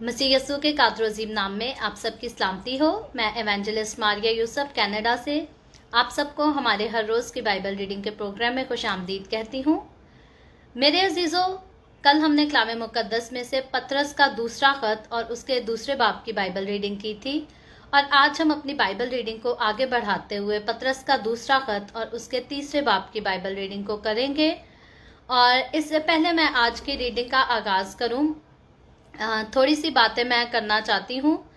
मसीह यस्सु के कादरोजीम नाम में आप सबकी सलामती हो। मैं एवेंजलिस्ट मारिया यूसुफ कनाडा से आप सबको हमारे हर रोज़ की बाइबल रीडिंग के प्रोग्राम में खुशामदीद कहती हूँ। मेरे अजीज़ों, कल हमने कलाम मुकद्दस में से पतरस का दूसरा ख़त और उसके दूसरे बाब की बाइबल रीडिंग की थी और आज हम अपनी बाइबल रीडिंग को आगे बढ़ाते हुए पतरस का दूसरा ख़त और उसके तीसरे बाब की बाइबल रीडिंग को करेंगे। और इससे पहले मैं आज की रीडिंग का आगाज़ करूँ, थोड़ी सी बातें मैं करना चाहती हूँ,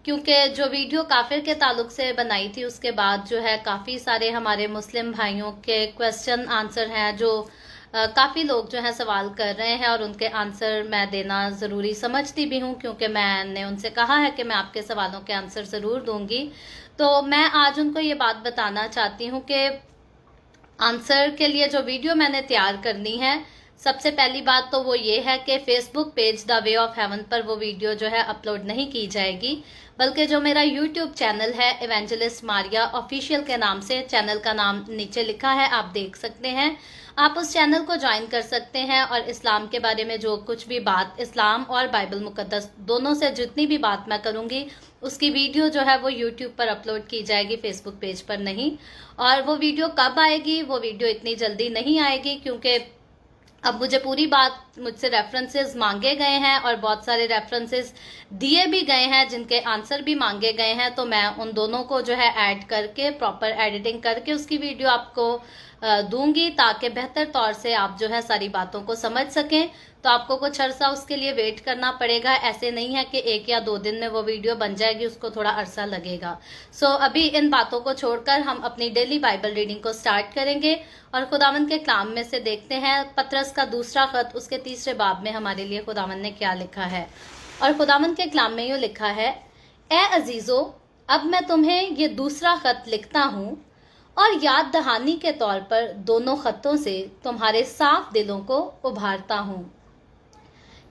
क्योंकि जो वीडियो काफिर के ताल्लुक से बनाई थी उसके बाद जो है काफ़ी सारे हमारे मुस्लिम भाइयों के क्वेश्चन आंसर हैं, जो काफ़ी लोग जो हैं सवाल कर रहे हैं और उनके आंसर मैं देना ज़रूरी समझती भी हूँ, क्योंकि मैंने उनसे कहा है कि मैं आपके सवालों के आंसर ज़रूर दूंगी। तो मैं आज उनको ये बात बताना चाहती हूँ कि आंसर के लिए जो वीडियो मैंने तैयार करनी है, सबसे पहली बात तो वो ये है कि Facebook page the way of haven पर वो वीडियो जो है अपलोड नहीं की जाएगी, बल्कि जो मेरा यूट्यूब चैनल है एवेंजलिस्ट मारिया ऑफिशियल के नाम से, चैनल का नाम नीचे लिखा है, आप देख सकते हैं। आप उस चैनल को ज्वाइन कर सकते हैं और इस्लाम के बारे में जो कुछ भी बात, इस्लाम और बाइबल मुकद्दस दोनों से जितनी भी बात मैं करूँगी उसकी वीडियो जो है वो यूट्यूब पर अपलोड की जाएगी, फेसबुक पेज पर नहीं। और वो वीडियो कब आएगी? वो वीडियो इतनी जल्दी नहीं आएगी, क्योंकि अब मुझे पूरी बात, मुझसे रेफरेंसेस मांगे गए हैं और बहुत सारे रेफरेंसेस दिए भी गए हैं जिनके आंसर भी मांगे गए हैं। तो मैं उन दोनों को जो है ऐड करके, प्रॉपर एडिटिंग करके उसकी वीडियो आपको दूंगी, ताकि बेहतर तौर से आप जो है सारी बातों को समझ सकें। तो आपको कुछ अरसा उसके लिए वेट करना पड़ेगा, ऐसे नहीं है कि 1 या 2 दिन में वो वीडियो बन जाएगी, उसको थोड़ा अरसा लगेगा। सो अभी इन बातों को छोड़कर हम अपनी डेली बाइबल रीडिंग को स्टार्ट करेंगे और खुदावंद के कलाम में से देखते हैं पतरस का दूसरा खत, उसके तीसरे बाब में हमारे लिए खुदावंद ने क्या लिखा है। और खुदावंद के कलाम में यूँ लिखा है, ए अजीजों, अब मैं तुम्हें ये दूसरा खत लिखता हूँ और याद दहानी के तौर पर दोनों खतों से तुम्हारे साफ दिलों को उभारता हूँ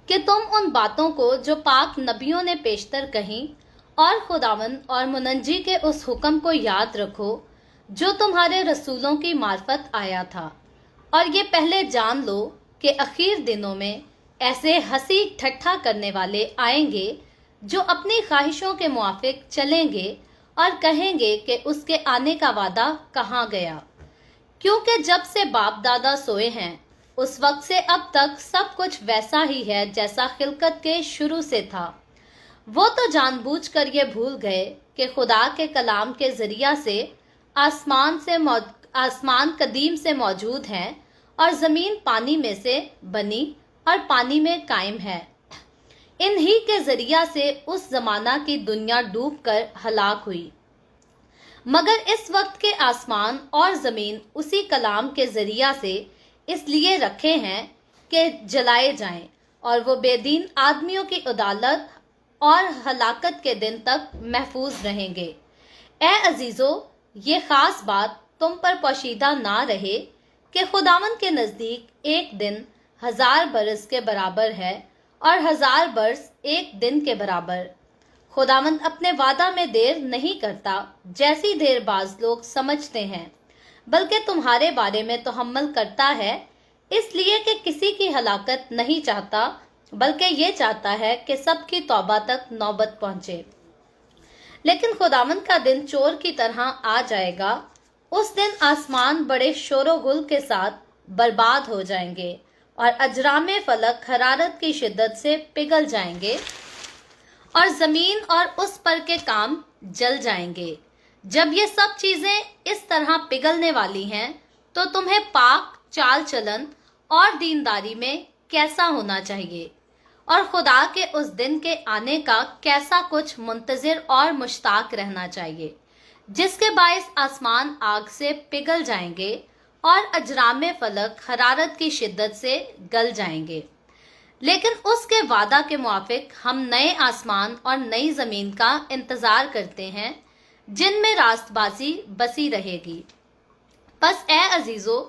कि तुम उन बातों को जो पाक नबियों ने पेशतर कहीं और खुदावंद और मुनज्जी के उस हुक्म को याद रखो जो तुम्हारे रसूलों की मार्फत आया था। और ये पहले जान लो कि आखिर दिनों में ऐसे हंसी ठट्ठा करने वाले आएंगे जो अपनी ख्वाहिशों के मुआफिक चलेंगे और कहेंगे कि उसके आने का वादा कहाँ गया, क्योंकि जब से बाप दादा सोए हैं उस वक्त से अब तक सब कुछ वैसा ही है जैसा खिलकत के शुरू से था। वो तो जानबूझकर ये भूल गए कि खुदा के कलाम के जरिया से आसमान कदीम से मौजूद हैं और ज़मीन पानी में से बनी और पानी में कायम है। इन्हीं के जरिया से उस जमाना की दुनिया डूबकर हलाक हुई, मगर इस वक्त के आसमान और ज़मीन उसी कलाम के जरिया से इसलिए रखे हैं कि जलाए जाएं और वो बेदीन आदमियों की अदालत और हलाकत के दिन तक महफूज रहेंगे। ए अजीज़ों, ये ख़ास बात तुम पर पोशीदा ना रहे कि खुदावंद के नज़दीक एक दिन 1000 बरस के बराबर है और 1000 बरस एक दिन के बराबर। खुदावंद अपने वादा में देर नहीं करता, जैसी देर बाज लोग समझते हैं, बल्कि तुम्हारे बारे में तहम्मुल करता है, इसलिए कि किसी की हलाकत नहीं चाहता, बल्कि ये चाहता है कि सबकी तौबा तक नौबत पहुंचे। लेकिन खुदावंद का दिन चोर की तरह आ जाएगा। उस दिन आसमान बड़े शोरो गुल के साथ बर्बाद हो जाएंगे और अजरामे फलक हरारत की शिद्दत से पिघल जाएंगे और ज़मीन और उस पर के काम जल जाएंगे। जब ये सब चीज़ें इस तरह पिघलने वाली हैं, तो तुम्हें पाक चाल चलन और दीनदारी में कैसा होना चाहिए और खुदा के उस दिन के आने का कैसा कुछ मुंतज़िर और मुश्ताक रहना चाहिए, जिसके बायस आसमान आग से पिघल जाएंगे और अजरामे फलक हरारत की शिद्दत से गल जाएंगे। लेकिन उसके वादा के मुआफिक हम नए आसमान और नई ज़मीन का इंतज़ार करते हैं, जिनमें रास्तबाजी बसी रहेगी। बस ए अजीज़ों,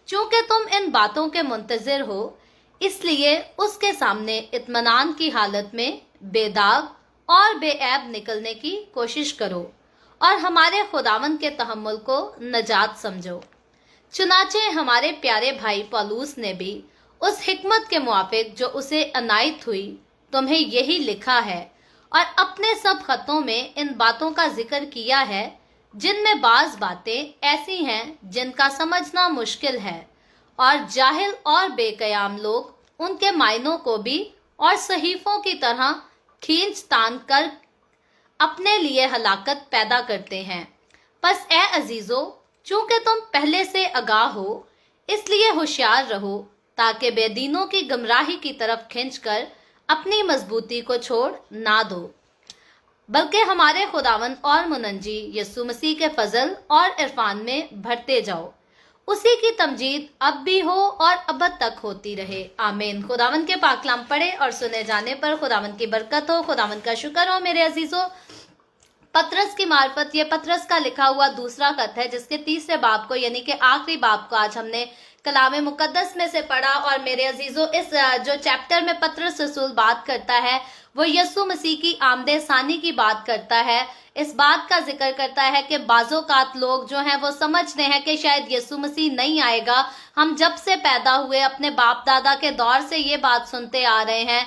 चूँकि तुम इन बातों के मुंतज़िर हो, इसलिए उसके सामने इत्मीनान की हालत में बेदाग और बेऐब निकलने की कोशिश करो और हमारे खुदावंद के तहम्मुल को नजात समझो। चुनाचे हमारे प्यारे भाई पौलुस ने भी उस हिकमत के मुआफिक जो उसे अनायत हुई तुम्हें यही लिखा है, और अपने सब खतों में इन बातों का जिक्र किया है जिनमें बाज बातें ऐसी हैं जिनका समझना मुश्किल है, और जाहिल और बेकयाम लोग उनके मायनों को भी और सहीफों की तरह खींच तान कर अपने लिए हलाकत पैदा करते हैं। बस ए अजीजों, चूंकि तुम पहले से आगाह हो, इसलिए होशियार रहो ताकि बेदीनों की गुमराही की तरफ खींचकर अपनी मजबूती को छोड़ ना दो, बल्कि हमारे खुदावंद और मुनंजी यीशु मसीह के फजल और इरफान में बढ़ते जाओ। उसी की तमजीद अब भी हो और अबद तक होती रहे। आमीन। खुदावंद के पाक कलाम पढ़े और सुने जाने पर खुदावंद की बरकत हो, खुदावंद का शुक्र हो। मेरे अजीजों, पतरस की मार्फत ये पतरस का लिखा हुआ दूसरा खत है, जिसके तीसरे बाब को यानी कि आखिरी बाब को आज हमने कलाम मुकद्दस में से पढ़ा। और मेरे अजीजों, इस जो चैप्टर में पतरस रसूल बात करता है वो यीशु मसीह की आमदे सानी की बात करता है। इस बात का जिक्र करता है कि बाज़ोकात लोग जो हैं वो समझते हैं कि शायद यीशु मसीह नहीं आएगा। हम जब से पैदा हुए अपने बाप दादा के दौर से ये बात सुनते आ रहे हैं,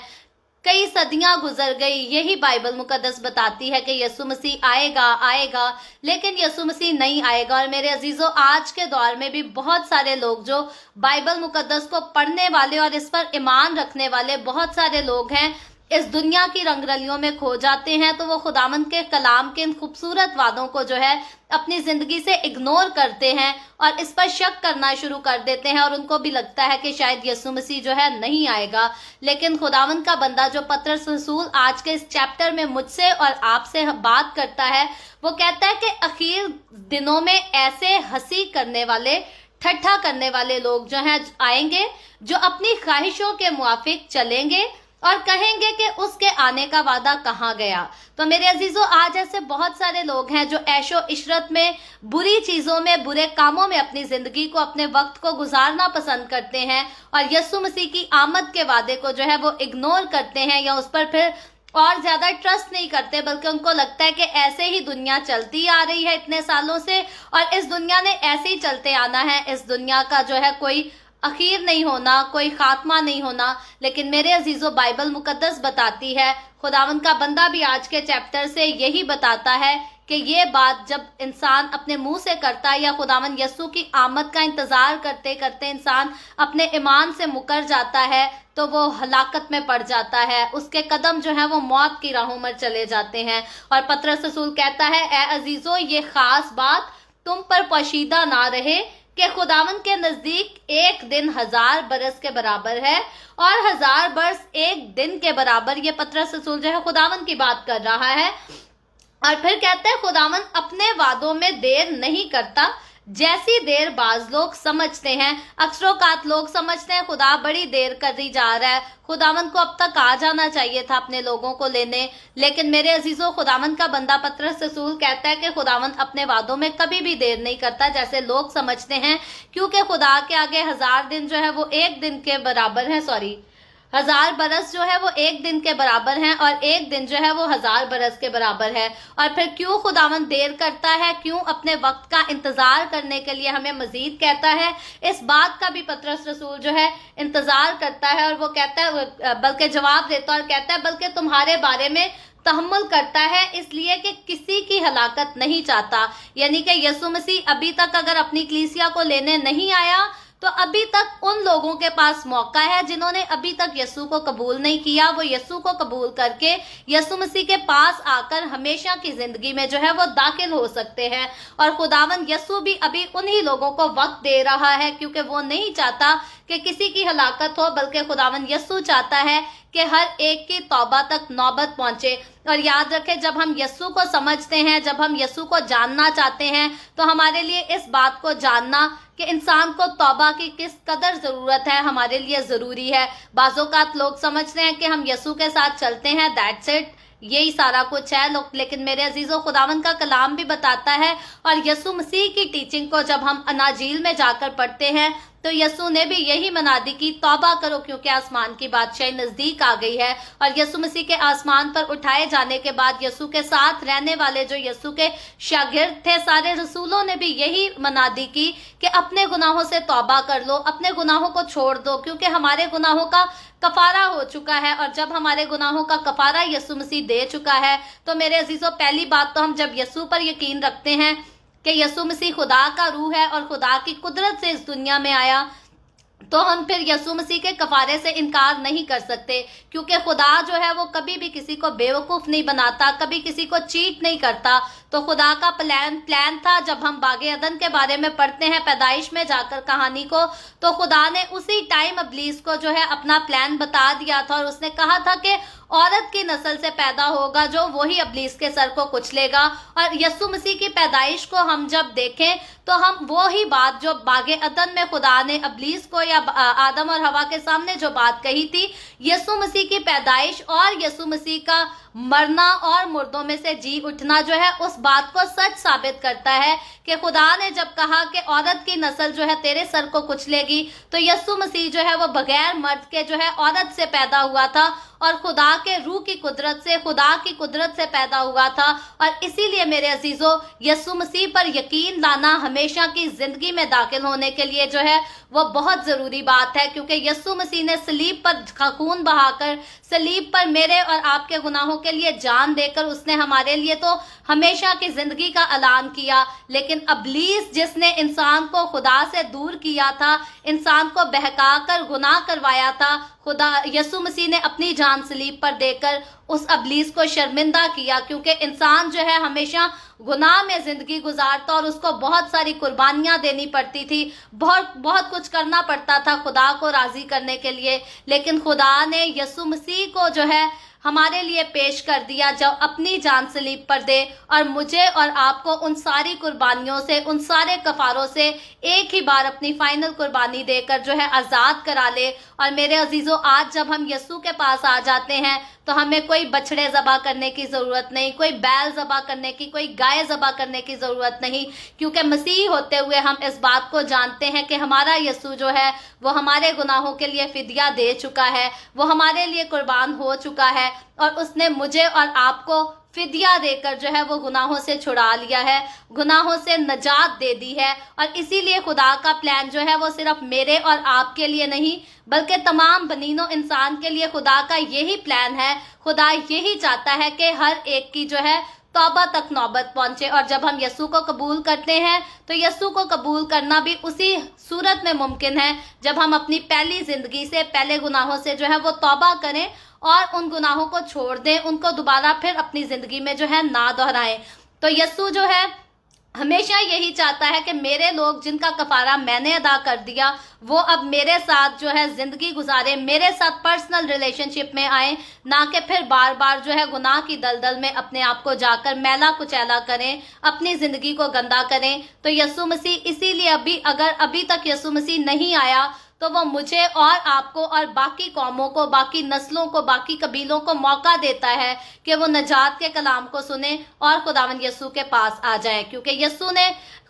कई सदियां गुजर गई, यही बाइबल मुकद्दस बताती है कि यीशु मसीह आएगा आएगा, लेकिन यीशु मसीह नहीं आएगा। और मेरे अजीजों, आज के दौर में भी बहुत सारे लोग जो बाइबल मुकद्दस को पढ़ने वाले और इस पर ईमान रखने वाले बहुत सारे लोग हैं, इस दुनिया की रंगरलियों में खो जाते हैं, तो वो खुदावंद के कलाम के इन खूबसूरत वादों को जो है अपनी जिंदगी से इग्नोर करते हैं और इस पर शक करना शुरू कर देते हैं, और उनको भी लगता है कि शायद यीशु मसीह जो है नहीं आएगा। लेकिन खुदावंद का बंदा जो पतरस रसूल आज के इस चैप्टर में मुझसे और आपसे बात करता है, वो कहता है कि आखिर दिनों में ऐसे हंसी करने वाले, ठट्ठा करने वाले लोग जो हैं आएंगे, जो अपनी ख्वाहिशों के मुआफिक चलेंगे और कहेंगे कि उसके आने का वादा कहाँ गया। तो मेरे अजीजों, आज ऐसे बहुत सारे लोग हैं जो ऐशो इशरत में, बुरी चीजों में, बुरे कामों में अपनी जिंदगी को, अपने वक्त को गुजारना पसंद करते हैं और यीशु मसीह की आमद के वादे को जो है वो इग्नोर करते हैं या उस पर फिर और ज्यादा ट्रस्ट नहीं करते, बल्कि उनको लगता है कि ऐसे ही दुनिया चलती आ रही है इतने सालों से और इस दुनिया ने ऐसे ही चलते आना है, इस दुनिया का जो है कोई अखीर नहीं होना, कोई खात्मा नहीं होना। लेकिन मेरे अजीजों, बाइबल मुकद्दस बताती है, खुदावंद का बंदा भी आज के चैप्टर से यही बताता है कि ये बात जब इंसान अपने मुंह से करता है या खुदावंद यीशु की आमद का इंतजार करते करते इंसान अपने ईमान से मुकर जाता है, तो वो हलाकत में पड़ जाता है, उसके कदम जो है वो मौत की राहों में चले जाते हैं। और पतरस रसूल कहता है, ए अजीजों, ये खास बात तुम पर पोशीदा ना रहे कि खुदावंद के नजदीक एक दिन 1000 बरस के बराबर है और 1000 बरस एक दिन के बराबर। ये पतरस रसूल जो है खुदावंद की बात कर रहा है। और फिर कहता है, खुदावंद अपने वादों में देर नहीं करता, जैसी देर बाज लोग समझते हैं। अक्सरोकात लोग समझते हैं खुदा बड़ी देर कर दी जा रहा है, खुदावंद को अब तक आ जाना चाहिए था अपने लोगों को लेने। लेकिन मेरे अजीजों, खुदावंद का बंदा पतरस रसूल कहता है कि खुदावंद अपने वादों में कभी भी देर नहीं करता जैसे लोग समझते हैं, क्योंकि खुदा के आगे 1000 दिन जो है वो एक दिन के बराबर है, 1000 बरस जो है वो एक दिन के बराबर हैं और एक दिन जो है वो 1000 बरस के बराबर है। और फिर क्यों खुदावंद देर करता है, क्यों अपने वक्त का इंतजार करने के लिए हमें मजीद कहता है, इस बात का भी पतरस रसूल जो है इंतजार करता है। और वो कहता है, बल्कि जवाब देता है और कहता है, बल्कि तुम्हारे बारे में तहम्मुल करता है, इसलिए कि किसी की हलाकत नहीं चाहता। यानी कि यीशु मसीह अभी तक अगर अपनी कलीसिया को लेने नहीं आया तो अभी तक उन लोगों के पास मौका है जिन्होंने अभी तक यीशु को कबूल नहीं किया। वो यीशु को कबूल करके यीशु मसीह के पास आकर हमेशा की जिंदगी में जो है वो दाखिल हो सकते हैं। और खुदावंद यीशु भी अभी उन्हीं लोगों को वक्त दे रहा है, क्योंकि वो नहीं चाहता कि किसी की हलाकत हो, बल्कि खुदावंद यीशु चाहता है कि हर एक की तौबा तक नौबत पहुंचे। और याद रखें, जब हम यीशु को समझते हैं, जब हम यीशु को जानना चाहते हैं, तो हमारे लिए इस बात को जानना कि इंसान को तौबा की किस कदर जरूरत है हमारे लिए जरूरी है। बाज़ोकात लोग समझते हैं कि हम यीशु के साथ चलते हैं, दैट्स इट, यही सारा कुछ है। लेकिन मेरे अजीजों, खुदावंद का कलाम भी बताता है और यीशु मसीह की टीचिंग को जब हम अनाजील में जाकर पढ़ते हैं तो यसू ने भी यही मनादी की, तौबा करो क्योंकि आसमान की बादशाही नजदीक आ गई है। और यसू मसीह के आसमान पर उठाए जाने के बाद यसू के साथ रहने वाले जो यसू के शागिर्द थे, सारे रसूलों ने भी यही मनादी की कि अपने गुनाहों से तौबा कर लो, अपने गुनाहों को छोड़ दो, क्योंकि हमारे गुनाहों का कफारा हो चुका है। और जब हमारे गुनाहों का कफारा यसू मसीह दे चुका है, तो मेरे अजीजों, पहली बात तो हम जब यसू पर यकीन रखते हैं कि यसू मसीह खुदा का रूह है और खुदा की कुदरत से इस दुनिया में आया, तो हम फिर यसू मसीह के कफारे से इनकार नहीं कर सकते, क्योंकि खुदा जो है वो कभी भी किसी को बेवकूफ़ नहीं बनाता, कभी किसी को चीट नहीं करता। तो खुदा का प्लान था, जब हम बागे अदन के बारे में पढ़ते हैं पैदाइश में जाकर कहानी को, तो खुदा ने उसी टाइम इब्लीस को जो है अपना प्लान बता दिया था और उसने कहा था कि औरत की नस्ल से पैदा होगा जो वही इब्लीस के सर को कुचलेगा। और यसू मसीह की पैदाइश को हम जब देखें तो हम वो ही बात जो बागे अदन में खुदा ने इब्लीस को या आदम और हवा के सामने जो बात कही थी, यसू मसीह की पैदाइश और यसू मसीह का मरना और मुर्दों में से जी उठना जो है उस बात को सच साबित करता है कि खुदा ने जब कहा कि औरत की नस्ल जो है तेरे सर को कुचलेगी, तो यसू मसीह जो है वो बगैर मर्द के जो है औरत से पैदा हुआ था और खुदा के रूह की कुदरत से, खुदा की कुदरत से पैदा हुआ था। और इसीलिए मेरे अजीजों, यसू मसीह पर यकीन लाना हमेशा की जिंदगी में दाखिल होने के लिए जो है वो बहुत जरूरी बात है, क्योंकि यसू मसीह ने सलीब पर खून बहाकर, सलीब पर मेरे और आपके गुनाहों के लिए जान देकर उसने हमारे लिए तो हमेशा की जिंदगी का ऐलान किया। लेकिन इब्लीस जिसने इंसान को खुदा से दूर किया था, इंसान को बहकाकर गुनाह करवाया था, खुदा यसू मसीह ने अपनी जान सलीब पर देकर उस इब्लीस को शर्मिंदा किया, क्योंकि इंसान जो है हमेशा गुनाह में जिंदगी गुजारता और उसको बहुत सारी कुर्बानियां देनी पड़ती थी, बहुत कुछ करना पड़ता था खुदा को राजी करने के लिए। लेकिन खुदा ने यसू मसीह को जो है हमारे लिए पेश कर दिया, जब अपनी जान सलीब पर दे और मुझे और आपको उन सारी कुर्बानियों से, उन सारे कफारों से एक ही बार अपनी फाइनल कुर्बानी देकर जो है आज़ाद करा ले। और मेरे अजीजों, आज जब हम यसू के पास आ जाते हैं तो हमें कोई बछड़े ज़बा करने की ज़रूरत नहीं, कोई बैल ज़बा करने की, कोई गाय ज़बा करने की ज़रूरत नहीं, क्योंकि मसीह होते हुए हम इस बात को जानते हैं कि हमारा यसू जो है वो हमारे गुनाहों के लिए फिदिया दे चुका है, वो हमारे लिए कुर्बान हो चुका है और उसने मुझे और आपको फिदिया देकर जो है वो गुनाहों से छुड़ा लिया है, गुनाहों से नजात दे दी है। और इसीलिए खुदा का प्लान जो है वो सिर्फ मेरे और आपके लिए नहीं, बल्कि तमाम बनीनो इंसान के लिए खुदा का यही प्लान है। खुदा यही चाहता है कि हर एक की जो है तौबा तक नौबत पहुंचे। और जब हम यसू को कबूल करते हैं तो यसू को कबूल करना भी उसी सूरत में मुमकिन है जब हम अपनी पहली जिंदगी से, पहले गुनाहों से जो है वो तौबा करें और उन गुनाहों को छोड़ दें, उनको दोबारा फिर अपनी जिंदगी में जो है ना दोहराएं। तो यसू जो है हमेशा यही चाहता है कि मेरे लोग जिनका कफारा मैंने अदा कर दिया वो अब मेरे साथ जो है जिंदगी गुजारे, मेरे साथ पर्सनल रिलेशनशिप में आए, ना कि फिर बार बार जो है गुनाह की दलदल में अपने आप को जाकर मैला कुचैला करें, अपनी जिंदगी को गंदा करें। तो यसू मसीह इसीलिए अगर अभी तक यसू मसीह नहीं आया तो वो मुझे और आपको और बाकी कौमों को, बाकी नस्लों को, बाकी कबीलों को मौका देता है कि वो नजात के कलाम को सुने और खुदावंद यसू के पास आ जाए, क्योंकि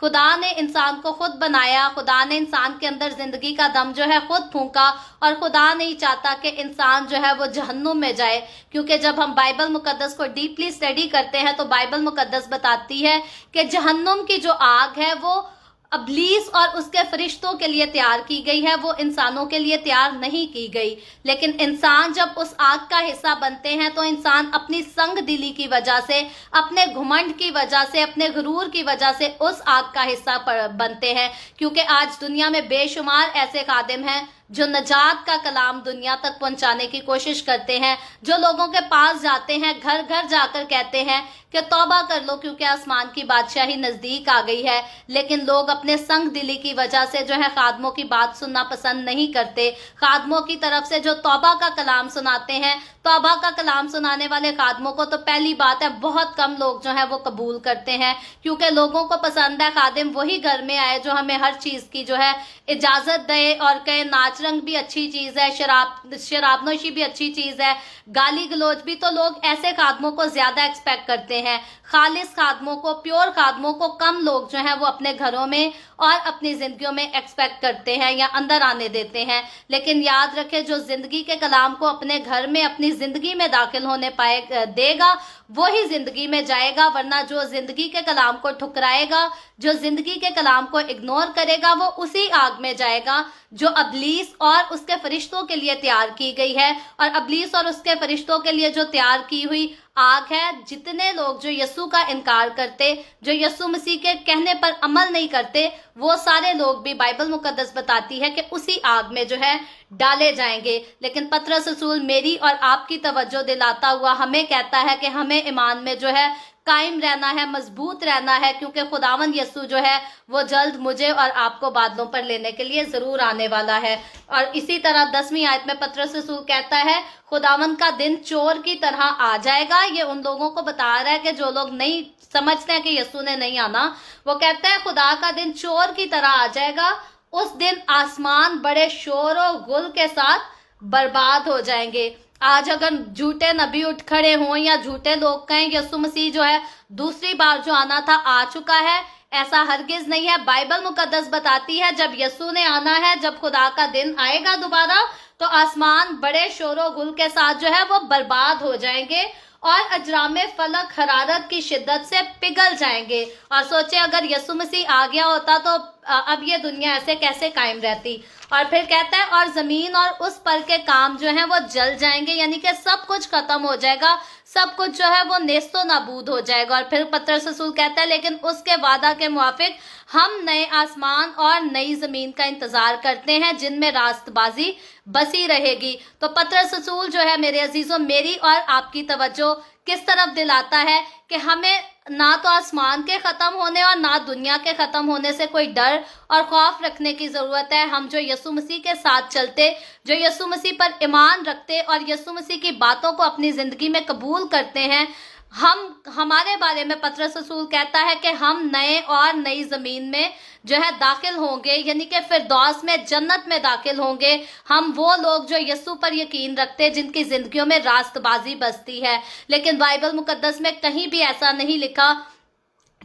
खुदा ने इंसान को खुद बनाया, खुदा ने इंसान के अंदर जिंदगी का दम जो है खुद फूंका और खुदा नहीं चाहता कि इंसान जो है वो जहन्नुम में जाए। क्योंकि जब हम बाइबल मुकद्दस को डीपली स्टडी करते हैं तो बाइबल मुकद्दस बताती है कि जहन्नुम की जो आग है वो इब्लीस और उसके फरिश्तों के लिए तैयार की गई है, वो इंसानों के लिए तैयार नहीं की गई। लेकिन इंसान जब उस आग का हिस्सा बनते हैं तो इंसान अपनी संग दिली की वजह से, अपने घुमंड की वजह से, अपने गुरूर की वजह से उस आग का हिस्सा बनते हैं। क्योंकि आज दुनिया में बेशुमार ऐसे खादिम हैं जो नजात का कलाम दुनिया तक पहुंचाने की कोशिश करते हैं, जो लोगों के पास जाते हैं, घर घर जाकर कहते हैं कि तौबा कर लो क्योंकि आसमान की बादशाही नजदीक आ गई है। लेकिन लोग अपने संग दिली की वजह से जो है खादमों की बात सुनना पसंद नहीं करते। खादमों की तरफ से जो तौबा का कलाम सुनाते हैं, तौबा का कलाम सुनाने वाले खादमों को तो पहली बात है बहुत कम लोग जो है वो कबूल करते हैं, क्योंकि लोगों को पसंद है खादिम वही घर में आए जो हमें हर चीज की जो है इजाजत दे और कहे नाच नाच रंग भी अच्छी चीज है, शराबनोशी भी अच्छी चीज है, गाली गलौज भी, तो लोग ऐसे खादमों को ज्यादा एक्सपेक्ट करते हैं। खालिस खादमों को, प्योर खादमों को कम लोग जो हैं वो अपने घरों में और अपनी जिंदगियों में एक्सपेक्ट करते हैं या अंदर आने देते हैं। लेकिन याद रखें, जो जिंदगी के कलाम को अपने घर में, अपनी जिंदगी में दाखिल होने देगा, वो ही जिंदगी में जाएगा, वरना जो जिंदगी के कलाम को ठुकराएगा, जो जिंदगी के कलाम को इग्नोर करेगा, वो उसी आग में जाएगा जो अबलीस और उसके फरिश्तों के लिए तैयार की गई है। और अबलीस और उसके फरिश्तों के लिए जो तैयार की हुई आग है, जितने लोग जो यीशु का इनकार करते, जो यीशु मसीह के कहने पर अमल नहीं करते, वो सारे लोग भी बाइबल मुकद्दस बताती है कि उसी आग में जो है डाले जाएंगे। लेकिन पतरस रसूल मेरी और आपकी तवज्जो दिलाता हुआ हमें कहता है कि हमें ईमान में जो है कायम रहना है, मजबूत रहना है, क्योंकि खुदावन यीशु जो है वो जल्द मुझे और आपको बादलों पर लेने के लिए जरूर आने वाला है। और इसी तरह 10वीं आयत में पतरस रसूल कहता है खुदावन का दिन चोर की तरह आ जाएगा। ये उन लोगों को बता रहा है कि जो लोग नहीं समझते हैं कि यीशु ने नहीं आना, वो कहता है खुदा का दिन चोर की तरह आ जाएगा। उस दिन आसमान बड़े शोर और गुल के साथ बर्बाद हो जाएंगे। आज अगर झूठे नबी उठ खड़े हों या झूठे लोग कहें यीशु मसीह जो है दूसरी बार जो आना था आ चुका है, ऐसा हरगिज नहीं है। बाइबल मुकद्दस बताती है जब यीशु ने आना है, जब खुदा का दिन आएगा दोबारा, तो आसमान बड़े शोरो गुल के साथ जो है वो बर्बाद हो जाएंगे और अजरामे फलक हरारत की शिद्दत से पिघल जाएंगे। और सोचे अगर यीशु मसीह आ गया होता तो अब ये दुनिया ऐसे कैसे कायम रहती। और फिर कहता है और जमीन और उस पर के काम जो हैं वो जल जाएंगे, यानी कि सब कुछ खत्म हो जाएगा, सब कुछ जो है वो नेस्तो नाबूद हो जाएगा। और फिर पतरस रसूल कहता है लेकिन उसके वादा के मुआफिक हम नए आसमान और नई जमीन का इंतजार करते हैं जिनमें रास्तबाजी बसी रहेगी। तो पतरस रसूल जो है मेरे अजीजों, मेरी और आपकी तवज्जो किस तरफ दिलाता है कि हमें ना तो आसमान के खत्म होने और ना दुनिया के खत्म होने से कोई डर और खौफ रखने की जरूरत है। हम जो यीशु मसीह के साथ चलते, जो यीशु मसीह पर ईमान रखते और यीशु मसीह की बातों को अपनी जिंदगी में कबूल करते हैं, हमारे बारे में पतरस रसूल कहता है कि हम नए और नई जमीन में जो है दाखिल होंगे, यानी कि फिरदौस में, जन्नत में दाखिल होंगे। हम वो लोग जो यीशु पर यकीन रखते, जिनकी जिंदगियों में रास्तबाजी बसती है। लेकिन बाइबल मुकद्दस में कहीं भी ऐसा नहीं लिखा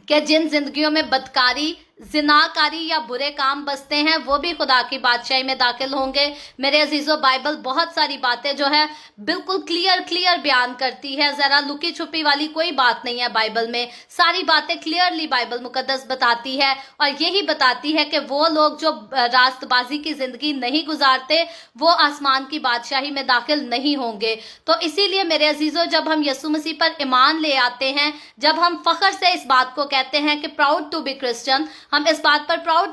कि जिन जिंदगियों में बदकारी, जिनाकारी या बुरे काम बसते हैं वो भी खुदा की बादशाही में दाखिल होंगे। मेरे अजीजों, बाइबल बहुत सारी बातें जो है बिल्कुल क्लियर बयान करती है। जरा लुकी छुपी वाली कोई बात नहीं है बाइबल में, सारी बातें क्लियरली बाइबल मुकद्दस बताती है। और यही बताती है कि वो लोग जो रास्तबाजी की जिंदगी नहीं गुजारते वो आसमान की बादशाही में दाखिल नहीं होंगे। तो इसीलिए मेरे अजीजों, जब हम यीशु मसीह पर ईमान ले आते हैं, जब हम फख्र से इस बात को कहते हैं कि प्राउड टू बी क्रिश्चियन, हम इस बात पर प्राउड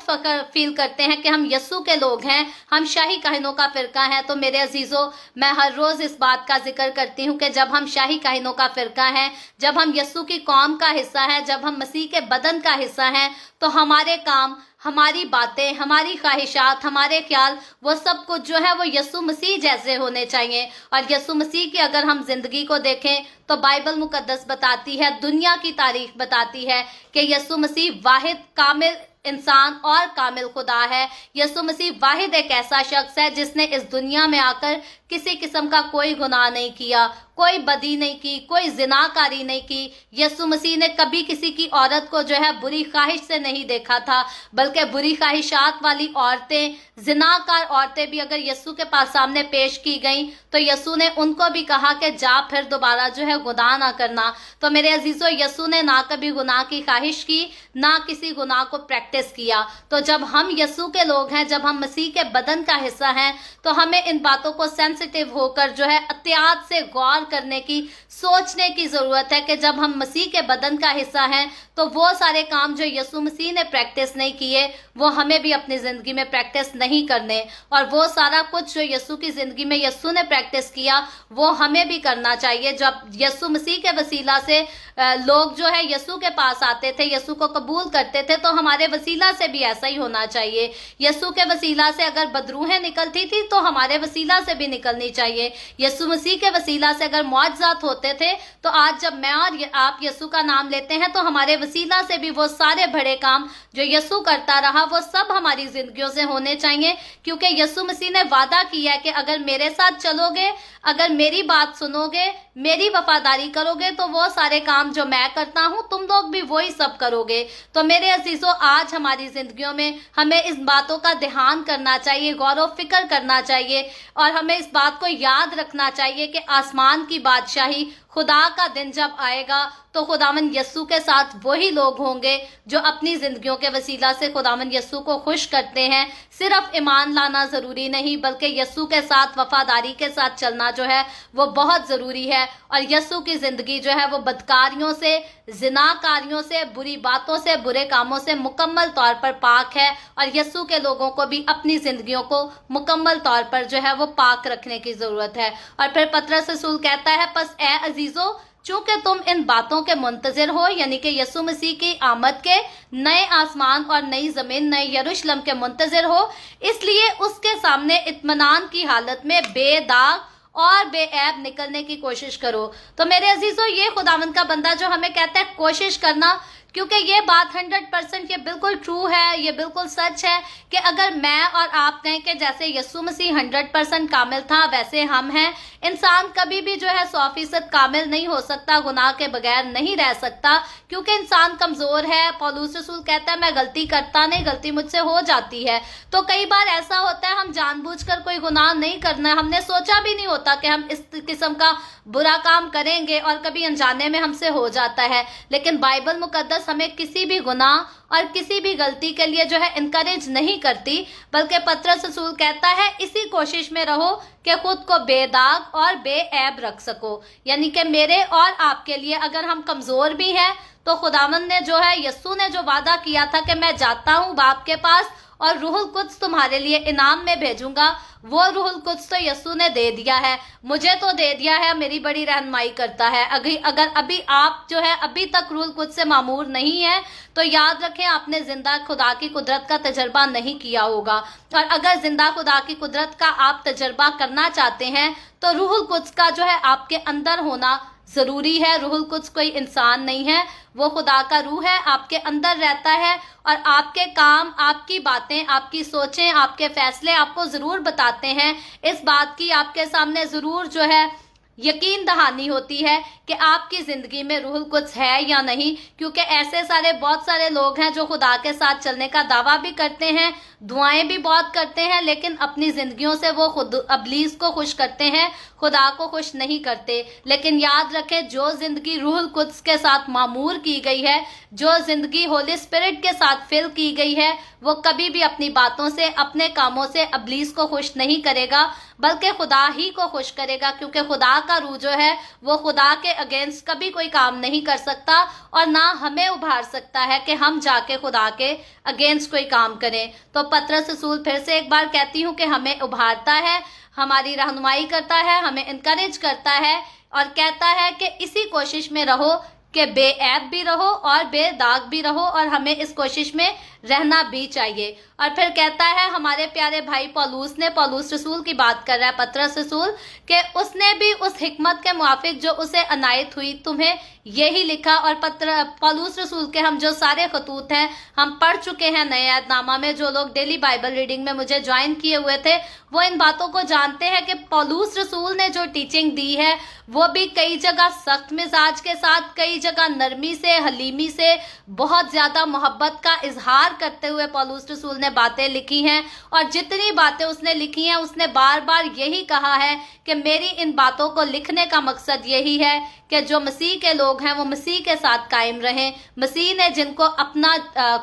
फील करते हैं कि हम यीशु के लोग हैं, हम शाही काहिनों का फिरका है। तो मेरे अजीजों, मैं हर रोज इस बात का जिक्र करती हूँ कि जब हम शाही काहिनों का फिरका हैं, जब हम यीशु की कौम का हिस्सा हैं, जब हम मसीह के बदन का हिस्सा हैं, तो हमारे काम, हमारी बातें, हमारी ख्वाहिशात, हमारे ख्याल, वो सब कुछ जो है वो यीशु मसीह जैसे होने चाहिए। और यीशु मसीह की अगर हम जिंदगी को देखें तो बाइबल मुकद्दस बताती है, दुनिया की तारीख बताती है कि यीशु मसीह वाहिद कामिल इंसान और कामिल खुदा है। यीशु मसीह वाहिद एक ऐसा शख्स है जिसने इस दुनिया में आकर किसी किस्म का कोई गुनाह नहीं किया, कोई बदी नहीं की, कोई जिनाकारी नहीं की। यीशु मसीह ने कभी किसी की औरत को जो है बुरी ख्वाहिश से नहीं देखा था, बल्कि बुरी ख्वाहिशात वाली औरतें, जिनाकार औरतें भी अगर यीशु के पास सामने पेश की गईं तो यीशु ने उनको भी कहा कि जा फिर दोबारा जो है गुनाह ना करना। तो मेरे अजीजों, यीशु ने ना कभी गुनाह की ख्वाहिश की, ना किसी गुनाह को प्रैक्टिस किया। तो जब हम यीशु के लोग हैं, जब हम मसीह के बदन का हिस्सा हैं, तो हमें इन बातों को सेंसिटिव होकर जो है एहतियात से गौर करने की, सोचने की जरूरत है कि जब हम मसीह के बदन का हिस्सा हैं तो वो सारे काम जो यीशु मसीह ने प्रैक्टिस नहीं किए वो हमें भी अपनी जिंदगी में प्रैक्टिस नहीं करने, और वो सारा कुछ जो यीशु की जिंदगी में यीशु ने प्रैक्टिस किया वो हमें भी करना चाहिए। जब यीशु मसीह के वसीला से लोग जो है यीशु के पास आते थे, यीशु को कबूल करते थे, तो हमारे वसीला से भी ऐसा ही होना चाहिए। यीशु के वसीला से अगर बदरूहें निकलती थी तो हमारे वसीला से भी निकलनी चाहिए। यीशु मसीह के वसीला से अगर मौजज़ात होते थे तो आज जब मैं और आप यीशु का नाम लेते हैं तो हमारे वसीला से भी वो सारे बड़े काम जो यीशु करता रहा वो सब हमारी जिंदगियों से होने चाहिए, क्योंकि यीशु मसीह ने वादा किया है कि अगर मेरे साथ चलोगे, अगर मेरी बात सुनोगे, मेरी वफादारी करोगे तो वो सारे काम जो मैं करता हूँ तुम लोग भी वही सब करोगे। तो मेरे अजीजों, आज हमारी जिंदगियों में हमें इस बातों का ध्यान करना चाहिए, गौर व फिक्र करना चाहिए और हमें इस बात को याद रखना चाहिए कि आसमान की बादशाही, खुदा का दिन जब आएगा तो खुदावंद यीशु के साथ वही लोग होंगे जो अपनी जिंदगियों के वसीला से खुदावंद यीशु को खुश करते हैं। सिर्फ ईमान लाना जरूरी नहीं बल्कि यीशु के साथ वफादारी के साथ चलना जो है वो बहुत जरूरी है। और यीशु की जिंदगी जो है वो बदकारियों से, जिनाकारियों से, बुरी बातों से, बुरे कामों से मुकम्मल तौर पर पाक है और यीशु के लोगों को भी अपनी जिंदगियों को मुकम्मल तौर पर जो है वो पाक रखने की जरूरत है। और फिर पतरस रसूल कहता है, बस ए अजीजों, चूंकि तुम इन बातों के मुंतजिर हो, यानी कि यीशु मसीह की आमद के, नए आसमान और नई जमीन, नए यरूशलेम के मुंतजिर हो, इसलिए उसके सामने इत्मीनान की हालत में बेदाग और बेऐब निकलने की कोशिश करो। तो मेरे अजीजों, ये खुदावंद का बंदा जो हमें कहता है कोशिश करना, क्योंकि ये बात 100% ये बिल्कुल ट्रू है, ये बिल्कुल सच है कि अगर मैं और आप कहें कि जैसे यीशु मसीह 100% कामिल था वैसे हम हैं, इंसान कभी भी जो है 100% कामिल नहीं हो सकता, गुनाह के बगैर नहीं रह सकता, क्योंकि इंसान कमजोर है। पौलुस रसूल कहता है मैं गलती करता नहीं, गलती मुझसे हो जाती है। तो कई बार ऐसा होता है हम जानबूझकर कोई गुनाह नहीं करना, हमने सोचा भी नहीं होता कि हम इस किस्म का बुरा काम करेंगे और कभी अनजाने में हमसे हो जाता है। लेकिन बाइबल मुकद्दस हमें किसी भी गुनाह और किसी भी गलती के लिए जो है इनकरेज नहीं करती, बल्कि पतरस रसूल कहता है इसी कोशिश में रहो कि खुद को बेदाग और बेऐब रख सको। यानी कि मेरे और आपके लिए अगर हम कमजोर भी हैं तो खुदावंद ने जो है, यीशु ने जो वादा किया था कि मैं जाता हूँ बाप के पास और रूहुल कुद्स तुम्हारे लिए इनाम में भेजूंगा, वो रूहुल कुद्स तो यीशु ने दे दिया है, मुझे तो दे दिया है, मेरी बड़ी रहनुमाई करता है। अगर अभी आप जो है अभी तक रूहुल कुद्स से मामूर नहीं है तो याद रखें आपने जिंदा खुदा की कुदरत का तजर्बा नहीं किया होगा। और अगर जिंदा खुदा की कुदरत का आप तजर्बा करना चाहते हैं तो रूहुल कुद्स का जो है आपके अंदर होना जरूरी है। रूहुल कुद्स कोई इंसान नहीं है, वो खुदा का रूह है, आपके अंदर रहता है और आपके काम, आपकी बातें, आपकी सोचें, आपके फैसले आपको जरूर बताते हैं। इस बात की आपके सामने जरूर जो है यकीन दहानी होती है कि आपकी जिंदगी में रूहुल कुद्स है या नहीं, क्योंकि ऐसे बहुत सारे लोग हैं जो खुदा के साथ चलने का दावा भी करते हैं, दुआएं भी बहुत करते हैं, लेकिन अपनी जिंदगियों से वो खुद अबलीस को खुश करते हैं, खुदा को खुश नहीं करते। लेकिन याद रखें, जो जिंदगी रूहुल कुद्स के साथ मामूर की गई है, जो जिंदगी होली स्पिरिट के साथ फिल की गई है, वो कभी भी अपनी बातों से, अपने कामों से अबलीस को खुश नहीं करेगा, बल्कि खुदा ही को खुश करेगा, क्योंकि खुदा का रूह जो है वो खुदा के अगेंस्ट कभी कोई काम नहीं कर सकता और ना हमें उभार सकता है कि हम जाके खुदा के अगेंस्ट कोई काम करें। तो पतरस रसूल फिर से एक बार कहती हूँ कि हमें उभारता है, हमारी रहनुमाई करता है, हमें इनकरेज करता है और कहता है कि इसी कोशिश में रहो कि बेऐब भी रहो और बेदाग भी रहो, और हमें इस कोशिश में रहना भी चाहिए। और फिर कहता है हमारे प्यारे भाई पौलुस रसूल की बात कर रहा है पतरस रसूल, कि उसने भी उस हिकमत के मुआफिक जो उसे अनायत हुई तुम्हें यही लिखा। और पौलुस रसूल के हम जो सारे खतूत हैं हम पढ़ चुके हैं नए अहदनामा में। जो लोग डेली बाइबल रीडिंग में मुझे ज्वाइन किए हुए थे वो इन बातों को जानते हैं कि पौलुस रसूल ने जो टीचिंग दी है वो भी कई जगह सख्त मिजाज के साथ, कई जगह नरमी से, हलीमी से, बहुत ज्यादा मोहब्बत का इजहार करते हुए पौलुस रसूल ने बातें लिखी हैं। और जितनी बातें उसने लिखी हैं उसने बार बार यही कहा है कि मेरी इन बातों को लिखने का मकसद यही है कि जो मसीह के लोग हैं वो मसीह के साथ कायम रहें। मसीह ने जिनको अपना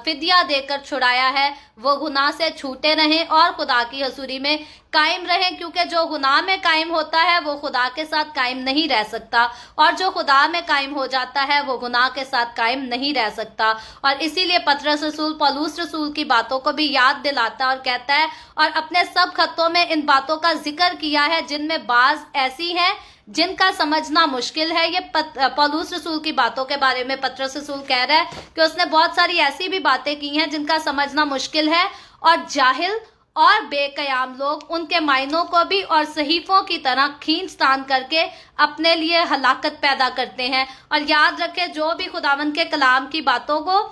फिदिया देकर छुड़ाया है वो गुनाह से छूटे रहें और खुदा की हजूरी में कायम रहें, क्योंकि जो गुनाह में कायम होता है वो खुदा के साथ कायम नहीं रह सकता, और जो खुदा में कायम हो जाता है वो गुनाह के साथ कायम नहीं रह सकता। और इसीलिए पतरस रसूल पौलुस रसूल की बातों को भी याद दिलाता है और कहता है, और अपने सब खतों में इन बातों का जिक्र किया है जिनमें बाज ऐसी हैं जिनका समझना मुश्किल है। ये पौलुस रसूल की बातों के बारे में पतरस रसूल कह रहा है कि उसने बहुत सारी ऐसी भी बातें की हैं जिनका समझना मुश्किल है और जाहिल और बेकयाम लोग उनके मायनों को भी और सहीफों की तरह खींचतान करके अपने लिए हलाकत पैदा करते हैं। और याद रखें, जो भी खुदावंद के कलाम की बातों को,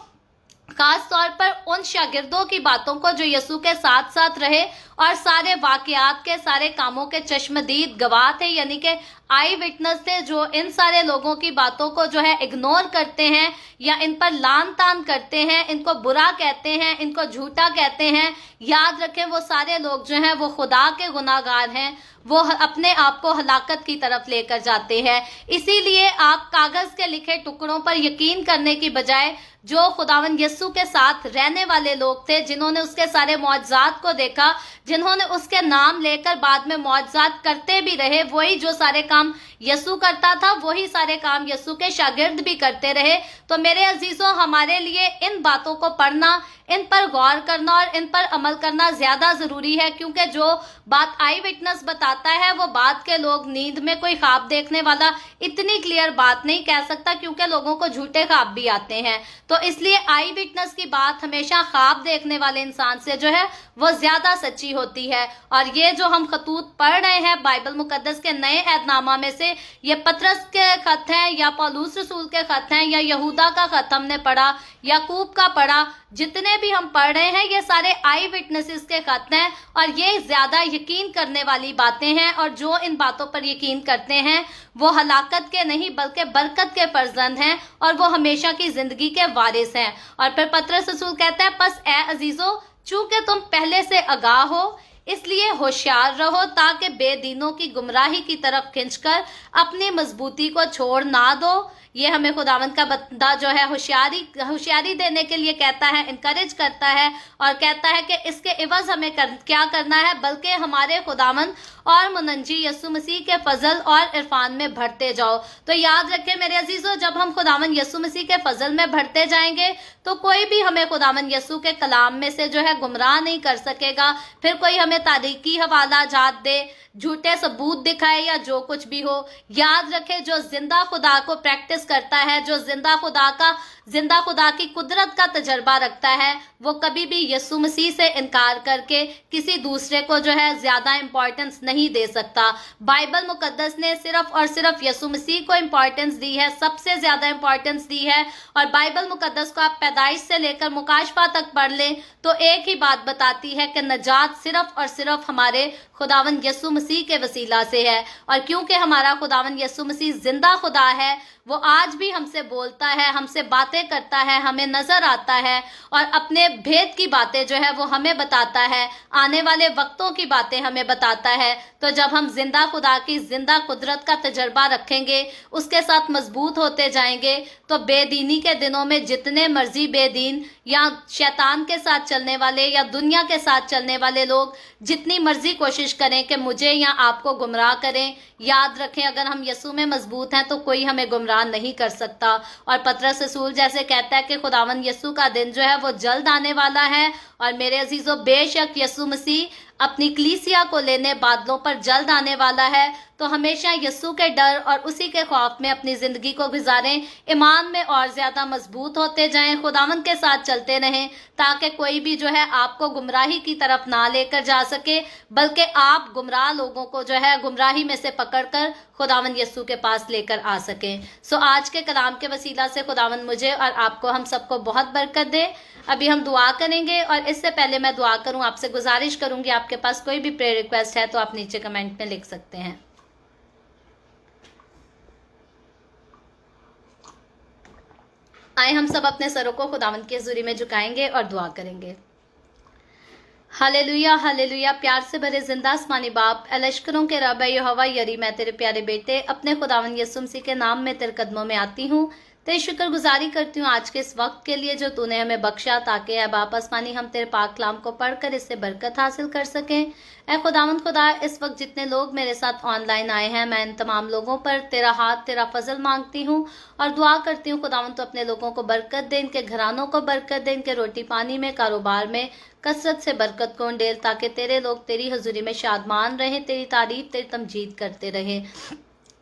खास तौर पर उन शागिर्दों की बातों को जो यीशु के साथ साथ रहे और सारे वाकयात के, सारे कामों के चश्मदीद गवाह थे, यानी कि आई विटनेस थे, जो इन सारे लोगों की बातों को जो है इग्नोर करते हैं या इन पर लान तान करते हैं, इनको बुरा कहते हैं, इनको झूठा कहते हैं, याद रखें वो सारे लोग जो हैं वो खुदा के गुनाहगार हैं, वो अपने आप को हलाकत की तरफ लेकर जाते हैं। इसीलिए आप कागज के लिखे टुकड़ों पर यकीन करने की बजाय जो खुदावंद यीशु के साथ रहने वाले लोग थे, जिन्होंने उसके सारे मौजज़ात को देखा, जिन्होंने उसके नाम लेकर बाद में मौजज़ात करते भी रहे, वही जो सारे काम यीशु करता था वही सारे काम यीशु के शागिर्द भी करते रहे। तो मेरे अजीजों, हमारे लिए इन बातों को पढ़ना, इन पर गौर करना और इन पर अमल करना ज्यादा जरूरी है, क्योंकि जो बात आई विटनेस बताता है वो बात के लोग नींद में कोई ख्वाब देखने वाला इतनी क्लियर बात नहीं कह सकता, क्योंकि लोगों को झूठे ख्वाब भी आते हैं। तो इसलिए आई विटनेस की बात हमेशा ख्वाब देखने वाले इंसान से जो है वो ज्यादा सच्ची होती है। और ये जो हम खतूत पढ़ रहे हैं बाइबल मुकद्दस के नए ऐहदनामा में से, ये पतरस के खत हैं या पौलुस रसूल के खत हैं या यहूदा का खत हमने पढ़ा, याकूब का पढ़ा, जितने भी हम पढ़ रहे हैं ये सारे आई विटनेसेस के खत हैं और ये ज्यादा यकीन करने वाली बातें हैं। और जो इन बातों पर यकीन करते हैं वो हलाकत के नहीं बल्कि बरकत के फर्जंद हैं और वो हमेशा की जिंदगी के वारिस हैं। और फिर पतरस रसूल कहता है, बस ए अजीजों, चूंकि तुम पहले से आगाह हो इसलिए होशियार रहो, ताकि बेदीनों की गुमराही की तरफ खिंचकर अपनी मजबूती को छोड़ ना दो। ये हमें खुदावंद का बंदा जो है होशियारी देने के लिए कहता है, इनकरेज करता है और कहता है कि इसके इवज हमें क्या करना है, बल्कि हमारे खुदावंद और मुनंजी यीशु मसीह के फजल और इरफान में बढ़ते जाओ। तो याद रखें मेरे अजीजों, जब हम खुदावंद यीशु मसीह के फजल में बढ़ते जाएंगे तो कोई भी हमें खुदावंद यीशु के कलाम में से जो है गुमराह नहीं कर सकेगा। फिर कोई हमें तारीकी हवाला जात दे, झूठे सबूत दिखाए या जो कुछ भी हो, याद रखे जो जिंदा खुदा को प्रैक्टिस करता है, जो जिंदा खुदा की कुदरत का तजर्बा रखता है, वो कभी भी यीशु मसीह से इनकार करके किसी दूसरे को जो है ज्यादा इंपॉर्टेंस नहीं दे सकता। बाइबल मुकद्दस ने सिर्फ और सिर्फ यीशु मसीह को इंपॉर्टेंस दी है, सबसे ज्यादा इंपॉर्टेंस दी है। और बाइबल मुकद्दस को आप पैदाइश से लेकर मुकाशफा तक पढ़ लें तो एक ही बात बताती है कि नजात सिर्फ और सिर्फ हमारे खुदावंद यीशु मसीह के वसीला से है। और क्योंकि हमारा खुदावंद यीशु मसीह जिंदा खुदा है, वो आज भी हमसे बोलता है, हमसे बातें करता है, हमें नजर आता है और अपने भेद की बातें जो है वो हमें बताता है, आने वाले वक्तों की बातें हमें बताता है। तो जब हम जिंदा खुदा की जिंदा कुदरत का तजर्बा रखेंगे, उसके साथ मजबूत होते जाएंगे, तो बेदीनी के दिनों में जितने मर्जी बेदीन या शैतान के साथ चलने वाले या दुनिया के साथ चलने वाले लोग जितनी मर्जी कोशिश करें कि मुझे या आपको गुमराह करें, याद रखें अगर हम यीशु में मजबूत हैं तो कोई हमें गुमराह नहीं कर सकता। और पतरस रसूल जैसे कहता है कि खुदावंद यीशु का दिन जो है वो जल्द आने वाला है। और मेरे अजीजों, बेशक यीशु मसीह अपनी कलीसिया को लेने बादलों पर जल्द आने वाला है। तो हमेशा यीशु के डर और उसी के खौफ में अपनी जिंदगी को गुजारें, ईमान में और ज्यादा मजबूत होते जाएं, खुदावंद के साथ चलते रहें, ताकि कोई भी जो है आपको गुमराही की तरफ ना लेकर जा सके, बल्कि आप गुमराह लोगों को जो है गुमराही में से पकड़कर खुदावंद यीशु के पास लेकर आ सकें। सो आज के कलाम के वसीला से खुदावंद मुझे और आपको, हम सबको बहुत बरकत दे। अभी हम दुआ करेंगे और इससे पहले मैं दुआ करूं, आपसे गुजारिश करूंगी, आपके पास कोई भी प्रेयर रिक्वेस्ट है तो आप नीचे कमेंट में लिख सकते हैं। आए हम सब अपने सरों को खुदावंद की हुजूरी में झुकाएंगे और दुआ करेंगे। Hallelujah hallelujah. प्यार से भरे जिंदा आसमानी बाप, लश्करों के रब यहोवा यरी, मैं तेरे प्यारे बेटे अपने खुदावंद यीशु मसीह के नाम में तेरे कदमों में आती हूँ। तेरी शुक्रगुजारी करती हूँ आज के इस वक्त के लिए जो तूने हमें बख्शा, ताकि है बाप आसमानी हम तेरे पाक कलाम को पढ़कर इससे बरकत हासिल कर सकें। ऐ खुदावंद खुदा, इस वक्त जितने लोग मेरे साथ ऑनलाइन आए हैं, मैं इन तमाम लोगों पर तेरा हाथ, तेरा फजल मांगती हूँ और दुआ करती हूँ खुदावंद तो अपने लोगों को बरकत दे, इनके घरानों को बरकत दे, इनके रोटी पानी में, कारोबार में कसरत से बरकत को डेल, ताकि तेरे लोग तेरी हजूरी में शादमान रहें, तेरी तारीफ, तेरी तमजीद करते रहें।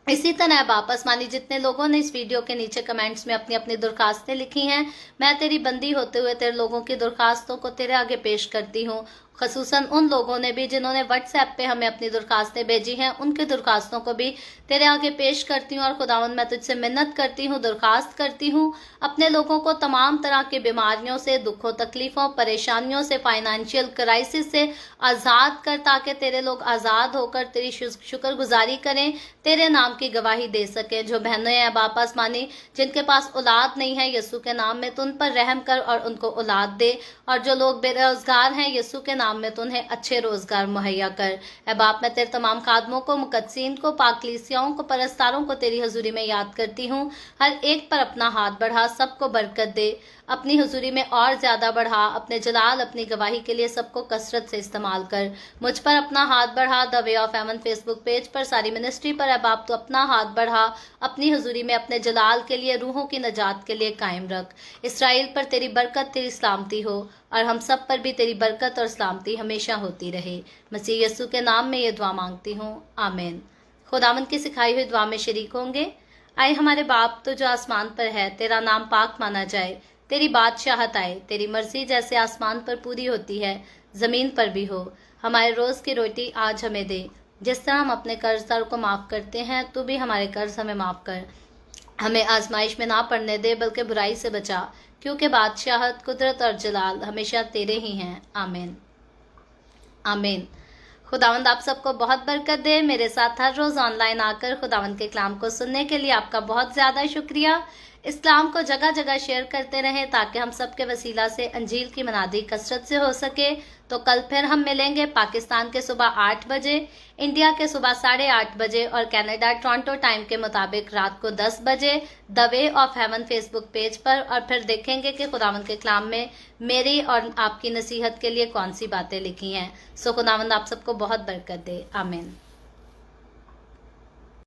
इसी तरह बाप आसमानी जितने लोगों ने इस वीडियो के नीचे कमेंट्स में अपनी अपनी दरखास्तें लिखी हैं, मैं तेरी बंदी होते हुए तेरे लोगों की दरखास्तों को तेरे आगे पेश करती हूँ। खसूसन उन लोगों ने भी जिन्होंने व्हाट्सएप पे हमें अपनी दरखास्तें भेजी हैं, उनकी दरखास्तों को भी तेरे आगे पेश करती हूँ। और खुदावंद मैं तुझसे मिन्नत करती हूँ, दरखास्त करती हूँ, अपने लोगों को तमाम तरह की बीमारियों से, दुखों, तकलीफों, परेशानियों से, फाइनेंशियल क्राइसिस से आज़ाद कर, ताकि तेरे लोग आज़ाद होकर तेरी शुक्रगुजारी करें, तेरे नाम की गवाही दे सकें। जो बहनें हैं बाप आसमानी जिनके पास औलाद नहीं है, यीशु के नाम में तो उन पर रहम कर और उनको औलाद दे। और जो लोग बेरोजगार हैं, यीशु के नाम में तो उन्हें अच्छे रोजगार मुहैया कर। ऐ बाप, मैं तेरे तमाम खादमों को, मुकद्दसीन को, पाकलीसियाओं को, परस्तारों को तेरी हजूरी में याद करती हूँ। हर एक पर अपना हाथ बढ़ा, सबको बरकत दे, अपनी हजूरी में और ज्यादा बढ़ा, अपने जलाल, अपनी गवाही के लिए सबको कसरत से इस्तेमाल कर। मुझ पर अपना हाथ बढ़ा, the way of haven Facebook page पर, सारी मिनिस्ट्री पर ऐ बाप तो अपना हाथ बढ़ा, अपनी हजूरी में अपने जलाल के लिए, रूहों की नजात के लिए कायम रख। इसराइल पर तेरी बरकत, तेरी सलामती हो, और हम सब पर भी तेरी बरकत और सलामती हमेशा होती रहे। मसीह यीशु के नाम में ये दुआ मांगती हूँ, आमीन। खुदावंद की सिखाई हुई दुआ में शरीक होंगे। आए हमारे बाप तो जो आसमान पर है, तेरा नाम पाक माना जाए, तेरी बादशाहत आए, तेरी मर्जी जैसे आसमान पर पूरी होती है जमीन पर भी हो। हमारे रोज की रोटी आज हमें दे, जिस तरह हम अपने कर्जदारों को माफ करते हैं, तू भी हमारे कर्ज हमें माफ कर। हमें आजमाइश में ना पड़ने दे, बल्कि बुराई से बचा, क्योंकि बादशाहत, कुदरत और जलाल हमेशा तेरे ही हैं, आमीन आमीन। खुदावंद आप सबको बहुत बरकत दे। मेरे साथ हर रोज ऑनलाइन आकर खुदावंद के कलाम को सुनने के लिए आपका बहुत ज्यादा शुक्रिया। इस कलाम को जगह जगह शेयर करते रहें, ताकि हम सब के वसीला से अंजील की मनादी कसरत से हो सके। तो कल फिर हम मिलेंगे, पाकिस्तान के सुबह 8 बजे, इंडिया के सुबह 8:30 बजे, और कनाडा टोरंटो टाइम के मुताबिक रात को 10 बजे, the way of haven Facebook page पर। और फिर देखेंगे कि खुदावंद के कलाम में मेरी और आपकी नसीहत के लिए कौन सी बातें लिखी हैं। सो खुदावंद आप सबको बहुत बरकत दे, आमीन।